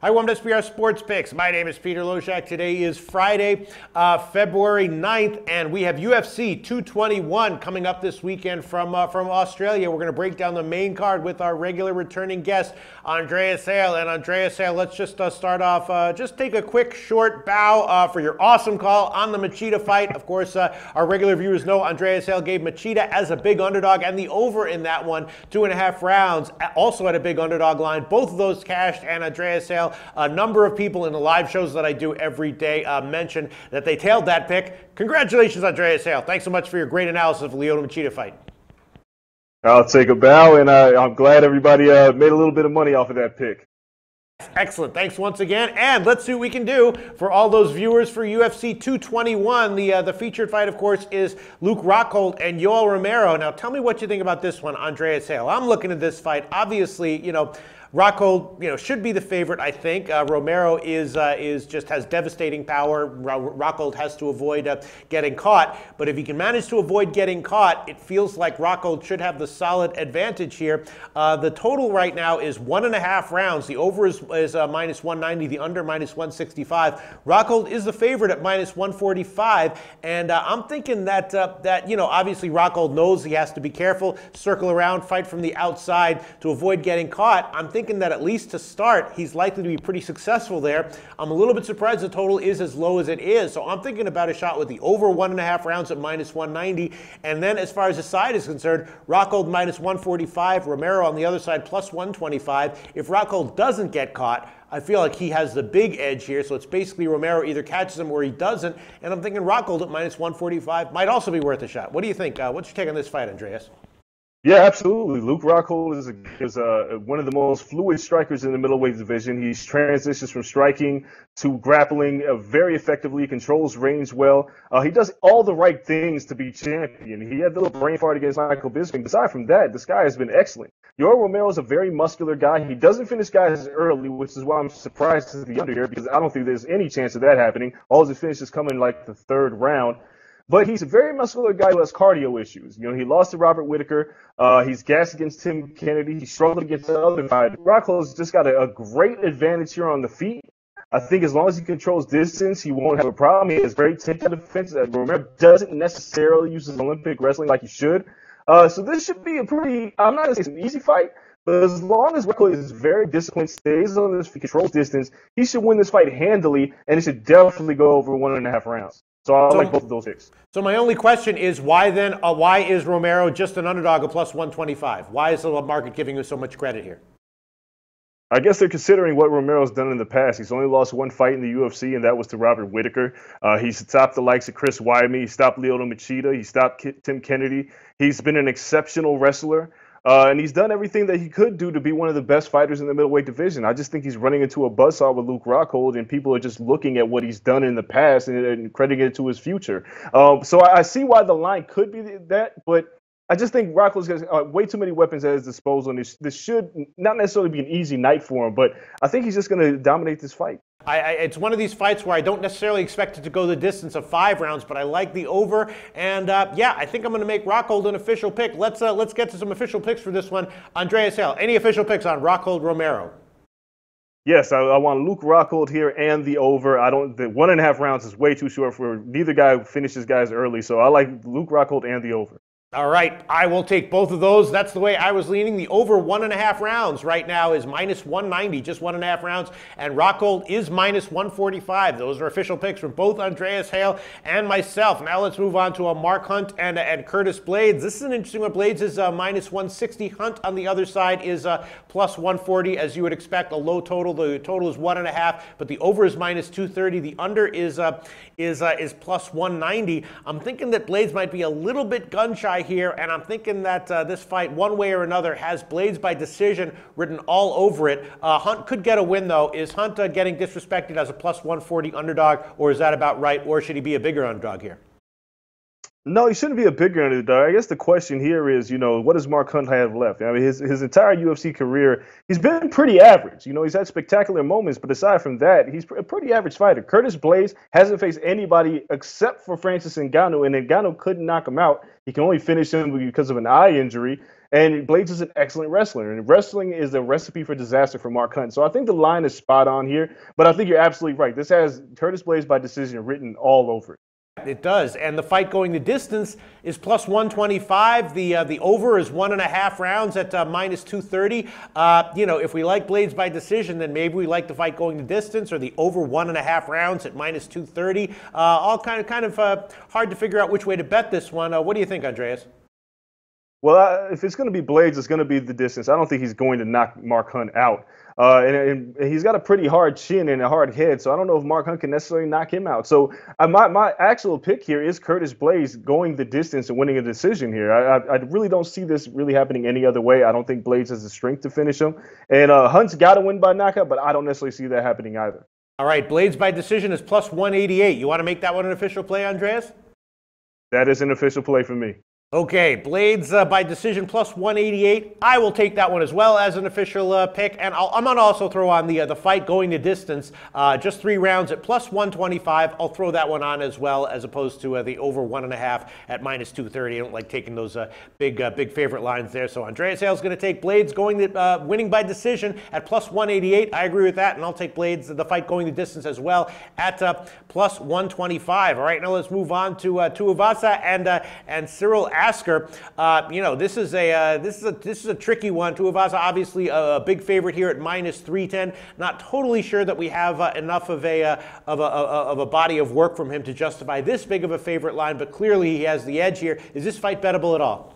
Hi, welcome to SBR Sports Picks. My name is Peter Loshak. Today is Friday, February 9th, and we have UFC 221 coming up this weekend from Australia. We're going to break down the main card with our regular returning guest, Andreas Hale. And Andreas Hale, let's just start off, just take a quick short bow for your awesome call on the Machida fight. Of course, our regular viewers know Andreas Hale gave Machida as a big underdog, and the over in that one, 2.5 rounds, also at a big underdog line. Both of those cashed, and Andreas Hale, a number of people in the live shows that I do every day mentioned that they tailed that pick. Congratulations, Andreas Hale. Thanks so much for your great analysis of the Lyoto Machida fight. I'll take a bow, and I'm glad everybody made a little bit of money off of that pick. Excellent. Thanks once again. And let's see what we can do for all those viewers for UFC 221. The featured fight, of course, is Luke Rockhold and Yoel Romero. Now, tell me what you think about this one, Andreas Hale. I'm looking at this fight. Obviously, Rockhold, should be the favorite, I think. Romero is just has devastating power. Rockhold has to avoid getting caught. But if he can manage to avoid getting caught, it feels like Rockhold should have the solid advantage here. The total right now is 1.5 rounds. The over is minus 190. The under minus 165. Rockhold is the favorite at minus 145. And I'm thinking that obviously Rockhold knows he has to be careful, circle around, fight from the outside to avoid getting caught. I'm thinking that at least to start, he's likely to be pretty successful there. I'm a little bit surprised the total is as low as it is. So I'm thinking about a shot with the over 1.5 rounds at minus 190. And then as far as the side is concerned, Rockhold minus 145, Romero on the other side plus 125. If Rockhold doesn't get caught, I feel like he has the big edge here. So it's basically Romero either catches him or he doesn't. And I'm thinking Rockhold at minus 145 might also be worth a shot. What do you think? What's your take on this fight, Andreas? Yeah, absolutely. Luke Rockhold is one of the most fluid strikers in the middleweight division. He transitions from striking to grappling very effectively, controls range well. He does all the right things to be champion. He had the little brain fart against Michael Bisping. Aside from that, this guy has been excellent. Yoel Romero is a very muscular guy. He doesn't finish guys early, which is why I'm surprised to the under here, because I don't think there's any chance of that happening. All his finishes come in like the third round. But he's a very muscular guy who has cardio issues. He lost to Robert Whittaker. He's gassed against Tim Kennedy. He struggled against the other guy. Rockhold's just got a great advantage here on the feet. I think as long as he controls distance, he won't have a problem. He has great takedown defense. Romero doesn't necessarily use his Olympic wrestling like he should. So this should be a pretty, I'm not going to say it's an easy fight, but as long as Rockhold is very disciplined, stays on this, controls distance, he should win this fight handily, and it should definitely go over 1.5 rounds. So I like both of those picks. So my only question is why then? Why is Romero just an underdog of plus 125? Why is the market giving him so much credit here? I guess they're considering what Romero's done in the past. He's only lost one fight in the UFC, and that was to Robert Whittaker. He stopped the likes of Chris Weidman. He stopped Lyoto Machida. He stopped Tim Kennedy. He's been an exceptional wrestler. And he's done everything that he could do to be one of the best fighters in the middleweight division. I just think he's running into a buzzsaw with Luke Rockhold, and people are just looking at what he's done in the past and crediting it to his future. So I see why the line could be that, but I just think Rockhold's got way too many weapons at his disposal, and this should not necessarily be an easy night for him, but I think he's just going to dominate this fight. It's one of these fights where I don't necessarily expect it to go the distance of 5 rounds, but I like the over. And yeah, I think I'm going to make Rockhold an official pick. Let's get to some official picks for this one. Andreas Hale, any official picks on Rockhold Romero? Yes, I want Luke Rockhold here and the over. The 1.5 rounds is way too short for neither guy finishes guys early, so I like Luke Rockhold and the over. All right, I will take both of those. That's the way I was leaning. The over 1.5 rounds right now is minus 190, just 1.5 rounds, and Rockhold is minus 145. Those are official picks from both Andreas Hale and myself. Now let's move on to a Mark Hunt and Curtis Blades. This is an interesting one. Blades is minus 160. Hunt on the other side is plus 140, as you would expect. A low total. The total is 1.5, but the over is minus 230. The under is plus 190. I'm thinking that Blades might be a little bit gun shy here, and I'm thinking that this fight, one way or another, has Blades by decision written all over it. Hunt could get a win, though. Is Hunt getting disrespected as a plus 140 underdog, or is that about right, or should he be a bigger underdog here? No, he shouldn't be a bigger underdog. I guess the question here is, what does Mark Hunt have left? I mean, his entire UFC career, he's been pretty average. He's had spectacular moments, but aside from that, he's a pretty average fighter. Curtis Blades hasn't faced anybody except for Francis Ngannou, and Ngannou couldn't knock him out. He can only finish him because of an eye injury. And Blades is an excellent wrestler, and wrestling is a recipe for disaster for Mark Hunt. So I think the line is spot on here, but I think you're absolutely right. This has Curtis Blades by decision written all over it. It does, and the fight going the distance is plus 125. The over is 1.5 rounds at minus 230. If we like Blades by decision, then maybe we like the fight going the distance, or the over 1.5 rounds at minus 230. All kind of hard to figure out which way to bet this one. What do you think, Andreas? Well, if it's going to be Blades, it's going to be the distance. I don't think he's going to knock Mark Hunt out. And he's got a pretty hard chin and a hard head, so I don't know if Mark Hunt can necessarily knock him out. So my actual pick here is Curtis Blades going the distance and winning a decision here. I really don't see this really happening any other way. I don't think Blades has the strength to finish him. And Hunt's got to win by knockout, but I don't necessarily see that happening either. All right, Blades by decision is plus 188. You want to make that one an official play, Andreas? That is an official play for me. Okay, Blades by decision plus 188. I will take that one as well as an official pick, and I'm going to also throw on the fight going the distance, just 3 rounds at plus 125. I'll throw that one on as well, as opposed to the over 1.5 at minus 230. I don't like taking those big favorite lines there. So Andreas Hale is going to take Blades going winning by decision at plus 188. I agree with that, and I'll take Blades the fight going the distance as well at plus 125. All right, now let's move on to Tuivasa and Cyril Asker. This is a tricky one. Tuivasa obviously a big favorite here at minus 310. Not totally sure that we have enough of a body of work from him to justify this big of a favorite line, but clearly he has the edge here. Is this fight bettable at all?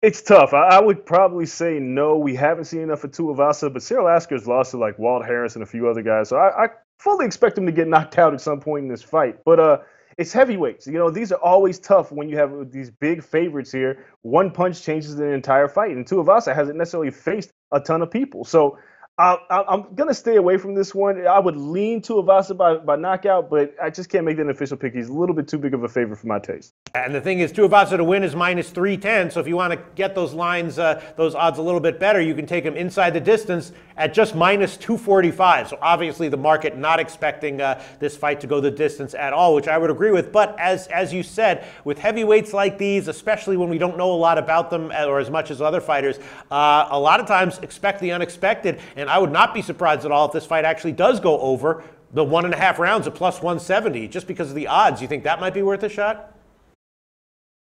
It's tough. I would probably say no. We haven't seen enough of Tuivasa, but Cyril Asker's lost to like Walt Harris and a few other guys, so I fully expect him to get knocked out at some point in this fight. But it's heavyweights. These are always tough when you have these big favorites here. One punch changes the entire fight, and Tuivasa hasn't necessarily faced a ton of people. So I'm going to stay away from this one. I would lean Tuivasa by knockout, but I just can't make that an official pick. He's a little bit too big of a favorite for my taste. And the thing is, Tuivasa to win is minus 310. So if you want to get those lines, those odds a little bit better, you can take him inside the distance at just minus 245. So obviously the market not expecting this fight to go the distance at all, which I would agree with. But as you said, with heavyweights like these, especially when we don't know a lot about them or as much as other fighters, a lot of times expect the unexpected. And I would not be surprised at all if this fight actually does go over the 1.5 rounds at plus 170, just because of the odds. You think that might be worth a shot?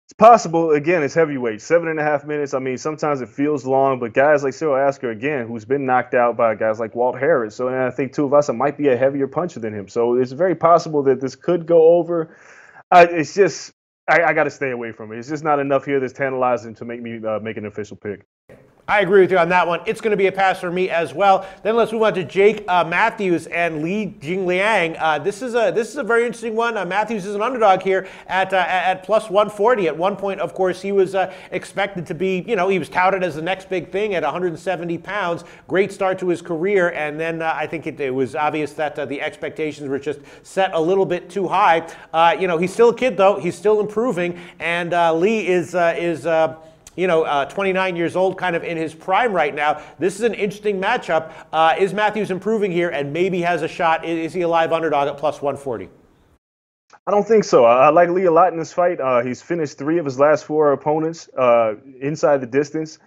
It's possible. Again, it's heavyweight. 7.5 minutes. I mean, sometimes it feels long, but guys like Cyril Asker, again, who's been knocked out by guys like Walt Harris. So, and I think Tuivasa might be a heavier puncher than him. So it's very possible that this could go over. It's just, I got to stay away from it. It's just not enough here that's tantalizing to make me make an official pick. I agree with you on that one. It's going to be a pass for me as well. Then let's move on to Jake Matthews and Li Jingliang. This is a very interesting one. Matthews is an underdog here at plus 140. At one point, of course, he was expected to be, he was touted as the next big thing at 170 pounds. Great start to his career, and then I think it was obvious that the expectations were just set a little bit too high. He's still a kid though. He's still improving, and Li is 29 years old, kind of in his prime right now. This is an interesting matchup. Is Matthews improving here and maybe has a shot? Is he a live underdog at plus 140? I don't think so. I like Lee a lot in this fight. He's finished 3 of his last 4 opponents inside the distance.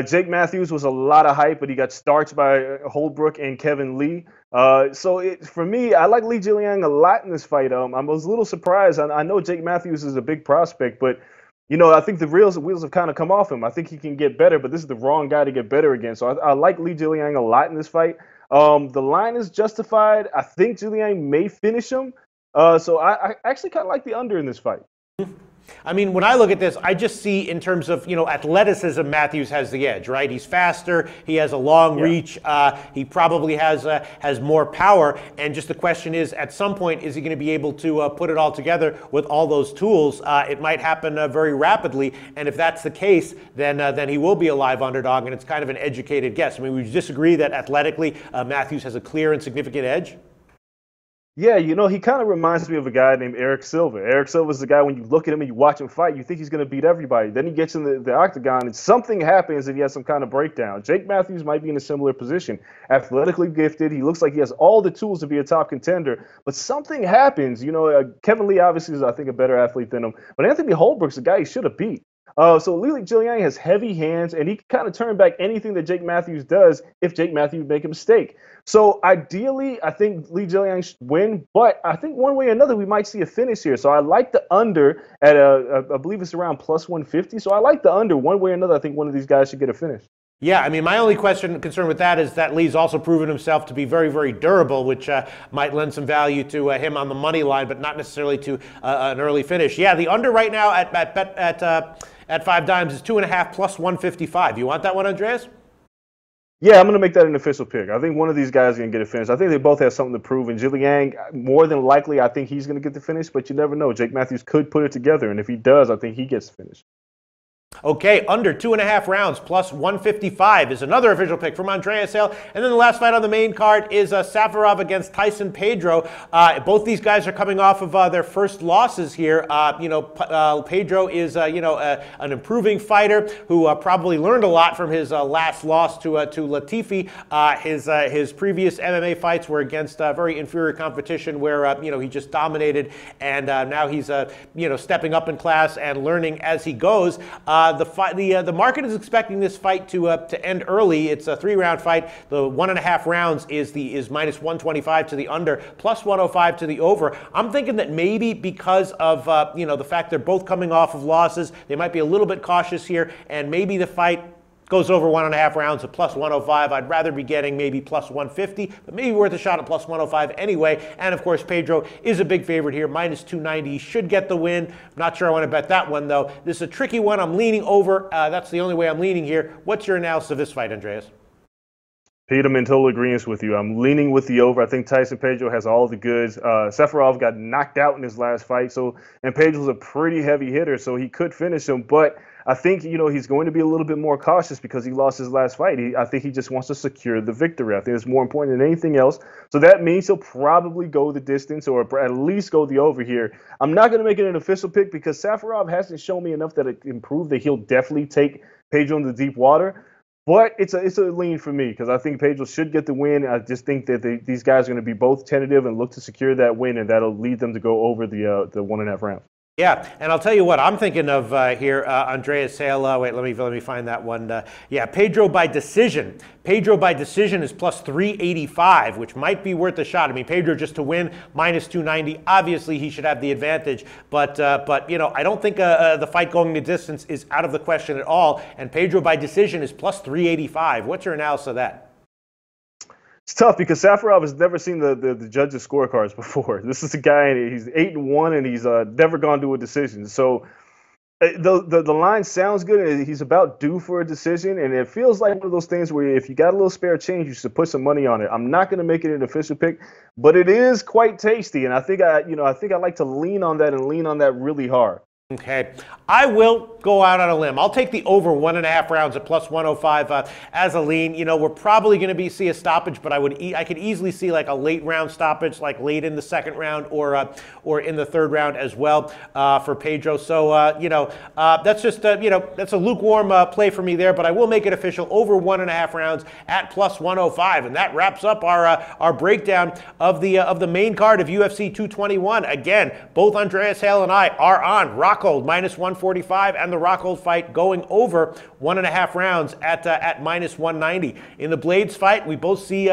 Jake Matthews was a lot of hype, but he got starched by Holbrook and Kevin Lee. For me, I like Li Jingliang a lot in this fight. I was a little surprised. I know Jake Matthews is a big prospect, but I think the wheels have kind of come off him. I think he can get better, but this is the wrong guy to get better against. So I like Li Jingliang a lot in this fight. The line is justified. I think Jingliang may finish him. So I actually kind of like the under in this fight. I mean, when I look at this, I just see in terms of, athleticism, Matthews has the edge, right? He's faster. He has a long reach. He probably has more power. And just the question is, at some point, is he going to be able to put it all together with all those tools? It might happen very rapidly. And if that's the case, then he will be a live underdog. And it's kind of an educated guess. I mean, we disagree that athletically Matthews has a clear and significant edge. Yeah, he kind of reminds me of a guy named Eric Silva. Eric Silva is the guy, when you look at him and you watch him fight, you think he's going to beat everybody. Then he gets in the octagon and something happens and he has some kind of breakdown. Jake Matthews might be in a similar position. Athletically gifted. He looks like he has all the tools to be a top contender. But something happens. Kevin Lee obviously is, I think, a better athlete than him. But Anthony Holbrook's the guy he should have beat. So Li Jingliang has heavy hands, and he can kind of turn back anything that Jake Matthews does if Jake Matthews make a mistake. So ideally, I think Li Jingliang should win, but I think one way or another we might see a finish here. So I like the under at I believe it's around plus 150. So I like the under one way or another. I think one of these guys should get a finish. Yeah, I mean, my only concern with that is that Lee's also proven himself to be very, very durable, which might lend some value to him on the money line, but not necessarily to an early finish. Yeah, the under right now at 5 dimes is 2.5 plus 155. You want that one, Andreas? Yeah, I'm going to make that an official pick. I think one of these guys is going to get a finish. I think they both have something to prove. And Jingliang, more than likely, I think he's going to get the finish, but you never know. Jake Matthews could put it together, and if he does, I think he gets the finish. Okay, under 2.5 rounds plus 155 is another official pick from Andreas Hale. And then the last fight on the main card is Safarov against Tyson Pedro. Both these guys are coming off of their first losses here. Pedro is an improving fighter who probably learned a lot from his last loss to Latifi. His previous MMA fights were against very inferior competition where he just dominated, and now he's stepping up in class and learning as he goes. The market is expecting this fight to end early. It's a 3-round fight. The 1.5 rounds is minus 125 to the under, plus 105 to the over. I'm thinking that maybe because of the fact they're both coming off of losses, they might be a little bit cautious here, and maybe the fight goes over 1.5 rounds at plus 105. I'd rather be getting maybe plus 150, but maybe worth a shot at plus 105 anyway. And of course, Pedro is a big favorite here, minus 290. He should get the win. I'm not sure I want to bet that one, though. This is a tricky one. I'm leaning over. That's the only way I'm leaning here. What's your analysis of this fight, Andreas? Pete, I'm in total agreement with you. I'm leaning with the over. I think Tyson Pedro has all the goods. Safarov got knocked out in his last fight, and Pedro's a pretty heavy hitter, so he could finish him. But I think he's going to be a little bit more cautious because he lost his last fight. I think he just wants to secure the victory. I think it's more important than anything else. So that means he'll probably go the distance or at least go the over here. I'm not going to make it an official pick because Safarov hasn't shown me enough that it can prove that he'll definitely take Pedro into deep water. But it's a lean for me because I think Pedro should get the win. I just think that these guys are going to be both tentative and look to secure that win, and that'll lead them to go over the 1.5 rounds. Yeah, and I'll tell you what I'm thinking of here, Andreas Hale. Wait, let me find that one. Pedro by decision. Pedro by decision is plus 385, which might be worth a shot. I mean, Pedro just to win, minus 290. Obviously, he should have the advantage, but I don't think the fight going the distance is out of the question at all. And Pedro by decision is plus 385. What's your analysis of that? It's tough because Safarov has never seen the judges' scorecards before. This is a guy, he's 8-1, and he's never gone to a decision. So the line sounds good, and he's about due for a decision, and it feels like one of those things where if you got a little spare change, you should put some money on it. I'm not going to make it an official pick, but it is quite tasty, and I think I like to lean on that and lean on that really hard. Okay, I will go out on a limb. I'll take the over 1.5 rounds at plus 105 as a lean. We're probably going to see a stoppage, but I could easily see like a late round stoppage, like late in the second round or in the third round as well for Pedro. So that's just that's a lukewarm play for me there. But I will make it official over 1.5 rounds at plus 105, and that wraps up our breakdown of the main card of UFC 221. Again, both Andreas Hale and I are on Rockhold minus 145, and the Rockhold fight going over 1.5 rounds at minus 190. In the Blades fight, we both see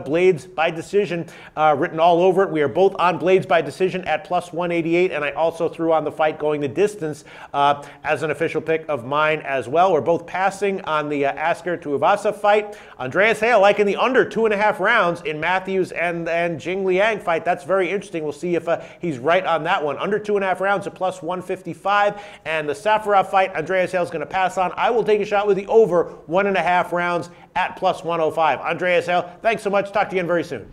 Blades by decision written all over it. We are both on Blades by decision at plus 188, and I also threw on the fight going the distance as an official pick of mine as well. We're both passing on the Asker to Ivasa fight. Andreas Hale liking the under 2.5 rounds in Matthews and Jingliang fight. That's very interesting. We'll see if he's right on that one. Under 2.5 rounds at plus 155, and the Safarov fight, Andreas Hale is going to pass on. I will take a shot with the over 1.5 rounds at plus 105. Andreas Hale, thanks so much. Talk to you again very soon.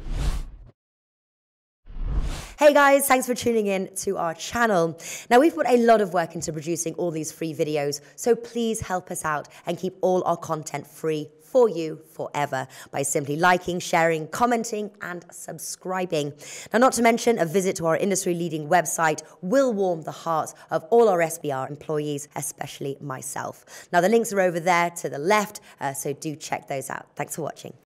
Hey guys, thanks for tuning in to our channel. Now, we've put a lot of work into producing all these free videos, so please help us out and keep all our content free for you forever by simply liking, sharing, commenting, and subscribing. Now, not to mention, a visit to our industry-leading website will warm the hearts of all our SBR employees, especially myself. Now, the links are over there to the left, so do check those out. Thanks for watching.